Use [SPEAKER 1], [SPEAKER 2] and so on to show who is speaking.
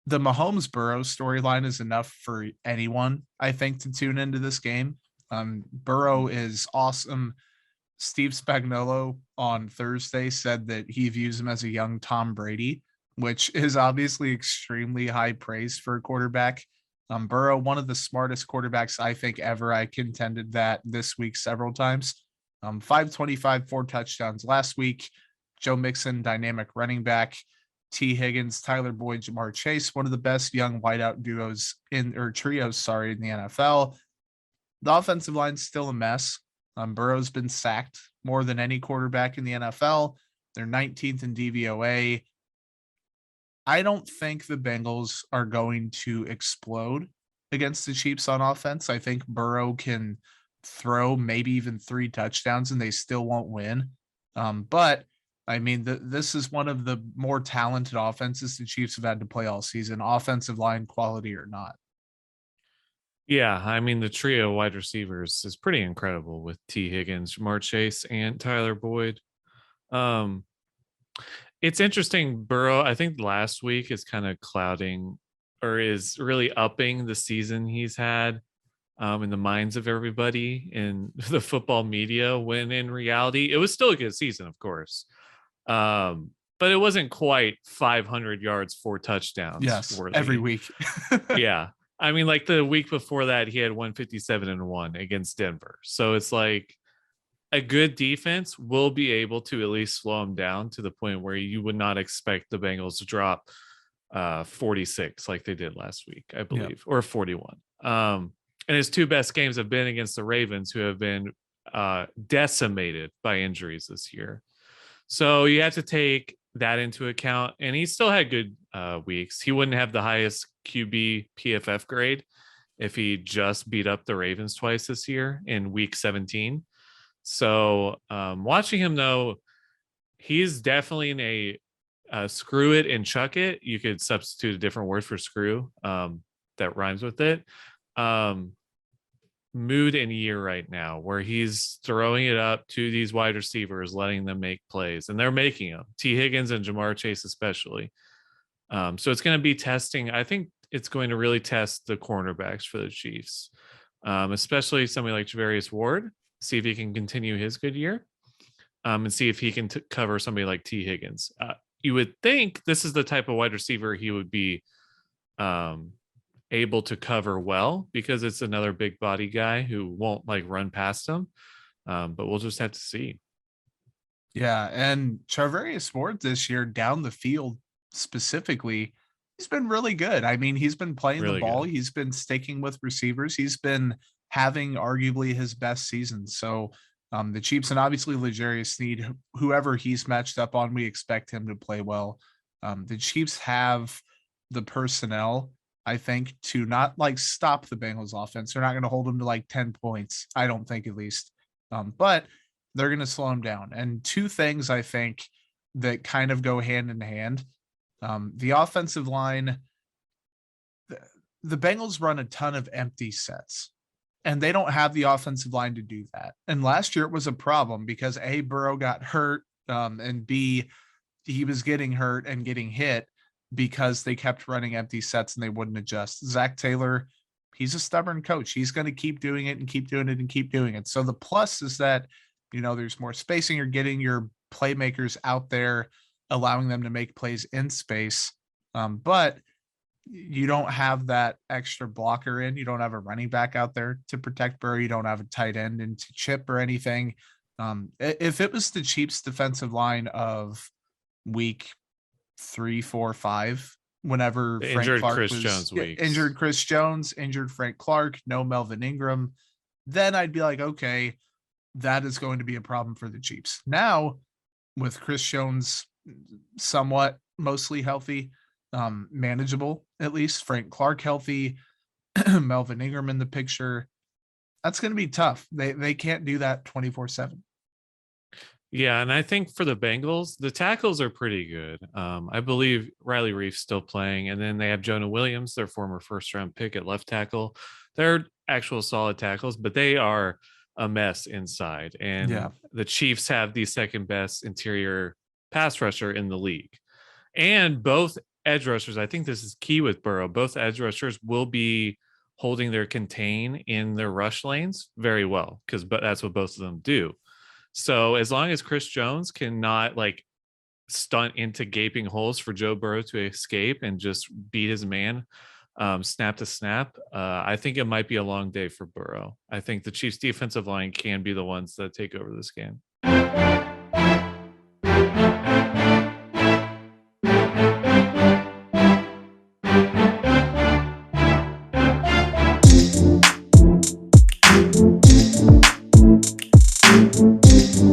[SPEAKER 1] the Mahomes Burrow storyline is enough for anyone, I think, to tune into this game. Burrow is awesome. Steve Spagnuolo on Thursday said that he views him as a young Tom Brady, which is obviously extremely high praise for a quarterback. Burrow, one of the smartest quarterbacks I think ever. I contended that this week several times. 525, 4 touchdowns last week. Joe Mixon, dynamic running back. T. Higgins, Tyler Boyd, Jamar Chase, one of the best young wideout duos trios, in the NFL. The offensive line's still a mess. Burrow's been sacked more than any quarterback in the NFL. They're 19th in DVOA. I don't think the Bengals are going to explode against the Chiefs on offense. I think Burrow can throw maybe even 3 touchdowns and they still won't win. But I mean, this is one of the more talented offenses the Chiefs have had to play all season, offensive line quality or not.
[SPEAKER 2] Yeah, I mean the trio wide receivers is pretty incredible with T. Higgins, Jamar Chase, and Tyler Boyd. Um, it's interesting. Burrow, I think last week is kind of clouding or is really upping the season he's had in the minds of everybody in the football media. When in reality, it was still a good season, of course, but it wasn't quite 500 yards, 4 touchdowns.
[SPEAKER 1] Yes,
[SPEAKER 2] worthy.
[SPEAKER 1] every week.
[SPEAKER 2] Yeah. I mean, like the week before that, he had 157-1 against Denver. So it's like a good defense will be able to at least slow him down to the point where you would not expect the Bengals to drop 46 like they did last week, I believe, or 41. And his 2 best games have been against the Ravens, who have been decimated by injuries this year. So you have to take that into account. And he still had good weeks. He wouldn't have the highest QB PFF grade if he just beat up the Ravens twice this year in week 17. So watching him, though, he's definitely in a screw it and chuck it. You could substitute a different word for screw that rhymes with it. Mood and year right now where he's throwing it up to these wide receivers, letting them make plays, and they're making them. T. Higgins and Jamar Chase especially. So it's going to be testing. I think it's going to really test the cornerbacks for the Chiefs, especially somebody like Javarius Ward, see if he can continue his good year, and see if he can cover somebody like T. Higgins. You would think this is the type of wide receiver he would be able to cover well, because it's another big body guy who won't like run past him. But we'll just have to see.
[SPEAKER 1] Yeah, and Charvarius Ward this year down the field specifically, he's been really good. I mean, he's been playing
[SPEAKER 2] Really
[SPEAKER 1] the ball.
[SPEAKER 2] good.
[SPEAKER 1] He's been sticking with receivers. He's been having arguably his best season. So the Chiefs, and obviously L'Jarius Sneed, whoever he's matched up on, we expect him to play well. The Chiefs have the personnel, I think, to not like stop the Bengals offense. They're not going to hold them to like 10 points, I don't think, at least. But they're going to slow him down. And 2 things I think that kind of go hand in hand. The offensive line, the Bengals run a ton of empty sets, and they don't have the offensive line to do that. And last year it was a problem because A, Burrow got hurt, and B, he was getting hurt and getting hit because they kept running empty sets and they wouldn't adjust. Zach Taylor, he's a stubborn coach. He's going to keep doing it and keep doing it and keep doing it. So the plus is that, there's more spacing. You're getting your playmakers out there, allowing them to make plays in space. But you don't have that extra blocker in. You don't have a running back out there to protect Burrow. You don't have a tight end and to chip or anything. If it was the Chiefs defensive line of week 3, 4, 5, whenever
[SPEAKER 2] The
[SPEAKER 1] Frank
[SPEAKER 2] injured
[SPEAKER 1] Clark
[SPEAKER 2] Chris
[SPEAKER 1] was
[SPEAKER 2] Jones weeks.
[SPEAKER 1] injured, Chris Jones, injured Frank Clark, no Melvin Ingram, then I'd be like, okay, that is going to be a problem for the Chiefs. Now, with Chris Jones somewhat mostly healthy, manageable, at least, Frank Clark healthy, Melvin Ingram in the picture, that's going to be tough. They can't do that 24/7.
[SPEAKER 2] Yeah, and I think for the Bengals, the tackles are pretty good. I believe Riley Reif's still playing, and then they have Jonah Williams, their former first-round pick at left tackle. They're actual solid tackles, but they are a mess inside. And the Chiefs have the second best interior pass rusher in the league. And both edge rushers, I think this is key with Burrow. Both edge rushers will be holding their contain in their rush lanes very well, because that's what both of them do. So as long as Chris Jones cannot like stunt into gaping holes for Joe Burrow to escape and just beat his man snap to snap, I think it might be a long day for Burrow. I think the Chiefs defensive line can be the ones that take over this game.